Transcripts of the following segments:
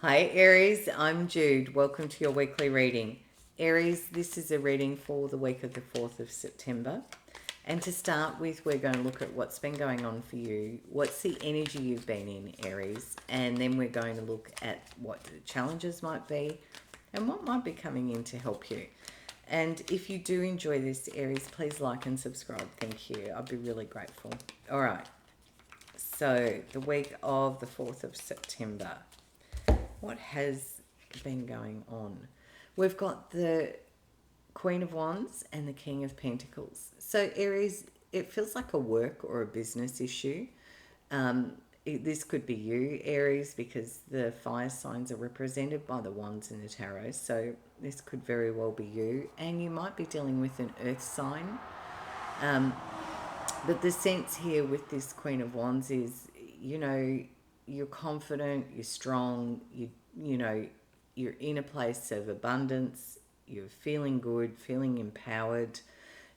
Hi Aries, I'm Jude. Welcome to your weekly reading. Aries, this is a reading for the week of the 4th of September. And to start with, we're going to look at what's been going on for you. What's the energy you've been in, Aries? And then we're going to look at what the challenges might be and what might be coming in to help you. And if you do enjoy this, Aries, please like and subscribe. Thank you. I'd be really grateful. All right. So, the week of the 4th of September. What has been going on? We've got the Queen of Wands and the King of Pentacles. So, Aries, it feels like a work or a business issue. This could be you, Aries, because the fire signs are represented by the wands in the tarot. So, this could very well be you. And you might be dealing with an earth sign. But the sense here with this Queen of Wands is, you're confident, you're strong, you're in a place of abundance, you're feeling good, feeling empowered.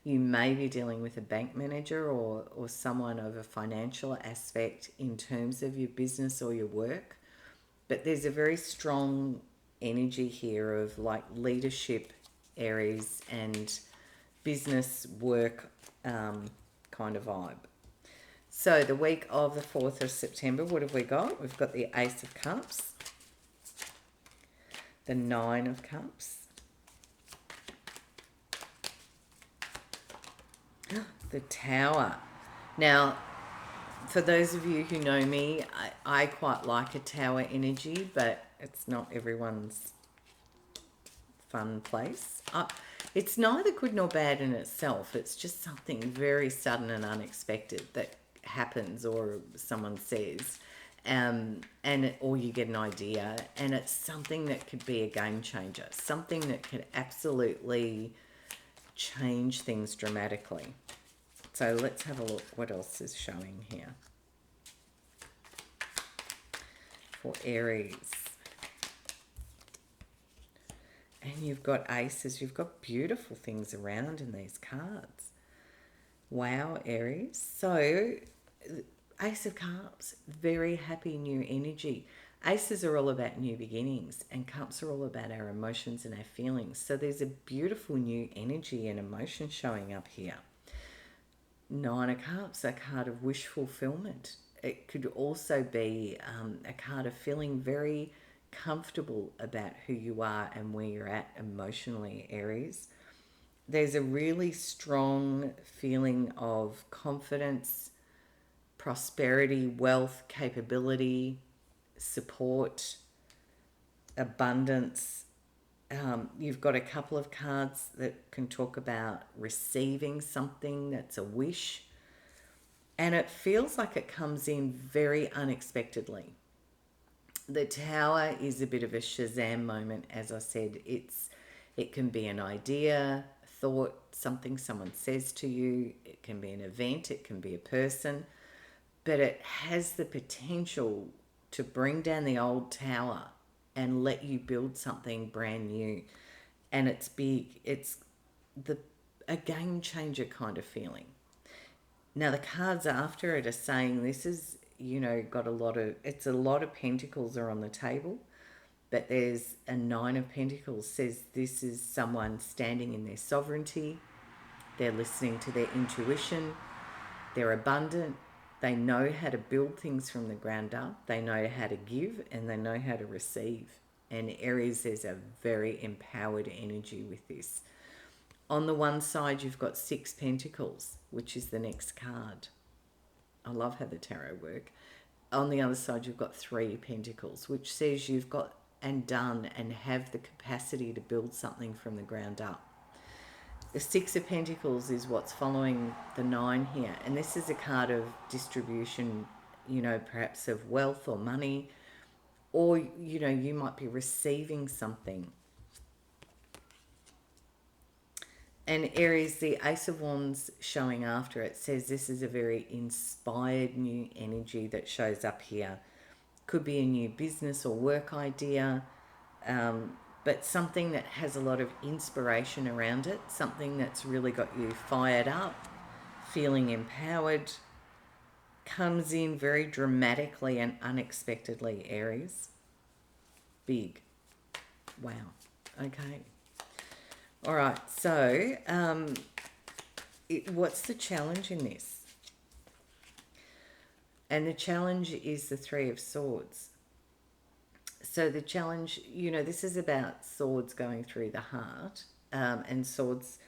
You may be dealing with a bank manager or someone of a financial aspect in terms of your business or your work. But there's a very strong energy here of like leadership, Aries, and business work kind of vibe. So the week of the 4th of September, what have we got? We've got the Ace of Cups, the Nine of Cups, the Tower. Now, for those of you who know me, I quite like a tower energy, but it's not everyone's fun place. It's neither good nor bad in itself. It's just something very sudden and unexpected that happens or someone says, or you get an idea, and it's something that could be a game changer, something that could absolutely change things dramatically. So let's have a look what else is showing here for Aries. And you've got aces. You've got beautiful things around in these cards. Wow, Aries. So, Ace of Cups, very happy new energy. Aces are all about new beginnings, and Cups are all about our emotions and our feelings. So, there's a beautiful new energy and emotion showing up here. Nine of Cups, a card of wish fulfillment. It could also be a card of feeling very comfortable about who you are and where you're at emotionally, Aries. There's a really strong feeling of confidence, prosperity, wealth, capability, support, abundance. You've got a couple of cards that can talk about receiving something that's a wish. And it feels like it comes in very unexpectedly. The Tower is a bit of a Shazam moment, as I said. It can be an idea, a thought, something someone says to you. It can be an event, it can be a person, but it has the potential to bring down the old tower and let you build something brand new. And it's big. It's the a game changer kind of feeling. Now the cards after it are saying this is, got it's a lot of pentacles are on the table, but there's a Nine of Pentacles says this is someone standing in their sovereignty. They're listening to their intuition. They're abundant. They know how to build things from the ground up. They know how to give and they know how to receive. And Aries, there's a very empowered energy with this. On the one side, you've got Six Pentacles, which is the next card. I love how the tarot work. On the other side, you've got Three Pentacles, which says you've got and done and have the capacity to build something from the ground up. The Six of Pentacles is what's following the Nine here. And this is a card of distribution, perhaps of wealth or money. Or, you might be receiving something. And Aries, the Ace of Wands showing after it says this is a very inspired new energy that shows up here. Could be a new business or work idea, but something that has a lot of inspiration around it, something that's really got you fired up, feeling empowered, comes in very dramatically and unexpectedly, Aries. big. Wow. Okay. All right. So, what's the challenge in this? And the challenge is the Three of Swords. So the challenge, this is about swords going through the heart, and swords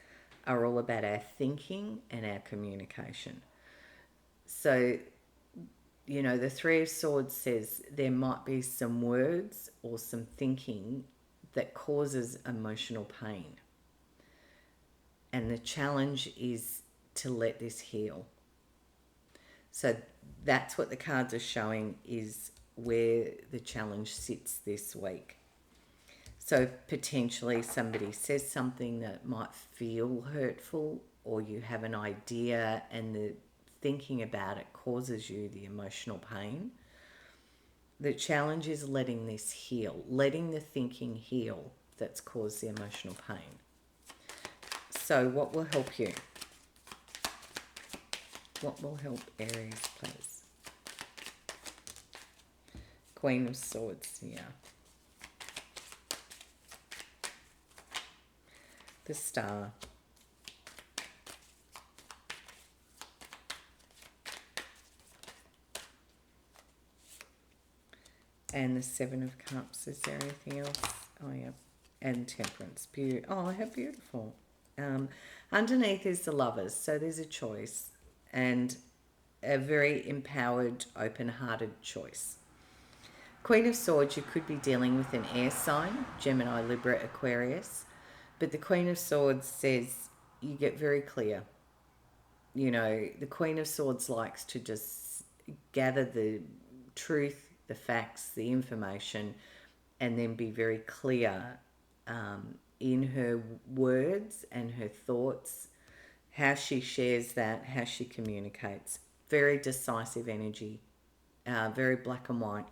are all about our thinking and our communication. So, the Three of Swords says there might be some words or some thinking that causes emotional pain. And the challenge is to let this heal. So that's what the cards are showing is where the challenge sits this week. So potentially somebody says something that might feel hurtful, or you have an idea and the thinking about it causes you the emotional pain. The challenge is letting this heal, letting the thinking heal that's caused the emotional pain. So what will help you? What will help Aries, please? Queen of Swords, yeah. The Star. And the Seven of Cups. Is there anything else? Oh, yeah. And Temperance. Oh, how beautiful. Underneath is the Lovers. So there's a choice. And a very empowered, open-hearted choice. Queen of Swords, you could be dealing with an air sign, Gemini, Libra, Aquarius. But the Queen of Swords says you get very clear. The Queen of Swords likes to just gather the truth, the facts, the information, and then be very clear in her words and her thoughts, how she shares that, how she communicates. Very decisive energy, very black and white.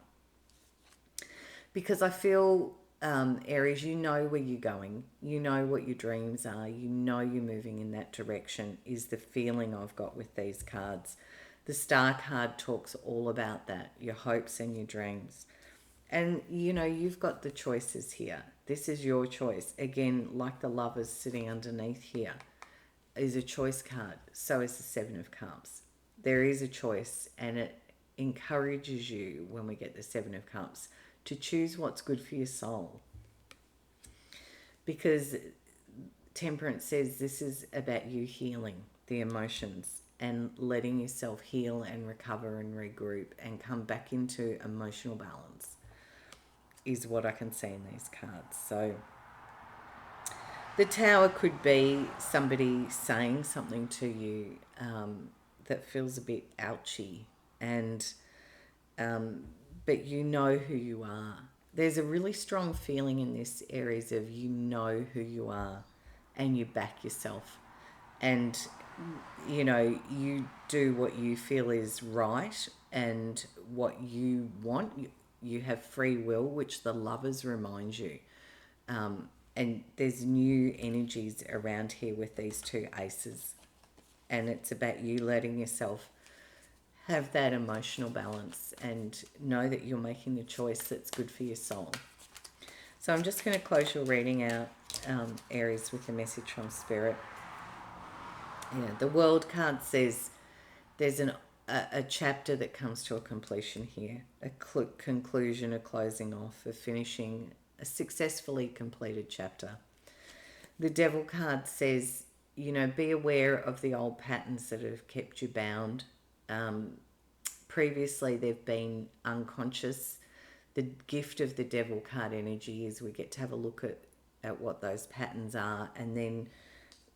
Because I feel, Aries, you know where you're going. You know what your dreams are. You know you're moving in that direction, is the feeling I've got with these cards. The Star card talks all about that, your hopes and your dreams. And, you've got the choices here. This is your choice. Again, like the Lovers sitting underneath here is a choice card. So is the Seven of Cups. There is a choice, and it encourages you, when we get the Seven of Cups, to choose what's good for your soul. Because Temperance says this is about you healing the emotions and letting yourself heal and recover and regroup and come back into emotional balance, is what I can see in these cards. So the Tower could be somebody saying something to you that feels a bit ouchy, and but you know who you are. There's a really strong feeling in this, Aries, of you know who you are and you back yourself. And, you do what you feel is right and what you want. You have free will, which the Lovers remind you. And there's new energies around here with these two aces. And it's about you letting yourself have that emotional balance and know that you're making the choice that's good for your soul. So I'm just going to close your reading out, Aries, with a message from Spirit. Yeah, the World card says there's a chapter that comes to a completion here, a conclusion, a closing off, a finishing, a successfully completed chapter. The Devil card says, be aware of the old patterns that have kept you bound. Previously, they've been unconscious. The gift of the Devil card energy is we get to have a look at what those patterns are, and then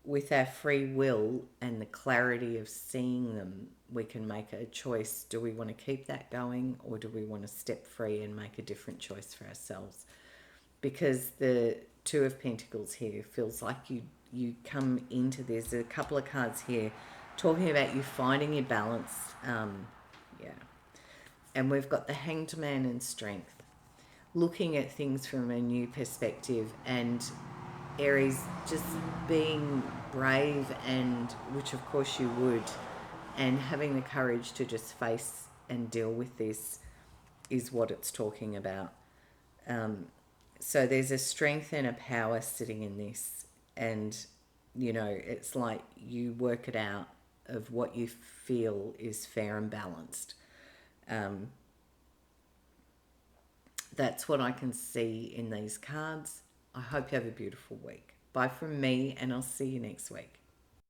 with our free will and the clarity of seeing them, we can make a choice. Do we want to keep that going, or do we want to step free and make a different choice for ourselves? Because the Two of Pentacles here feels like you come into this. There's a couple of cards here talking about you finding your balance. Yeah. And we've got the Hanged Man and Strength. Looking at things from a new perspective, and Aries just being brave, and which of course you would, and having the courage to just face and deal with this is what it's talking about. So there's a strength and a power sitting in this. And, it's like you work it out of what you feel is fair and balanced. Um, that's what I can see in these cards. I hope you have a beautiful week. Bye from me, and I'll see you next week.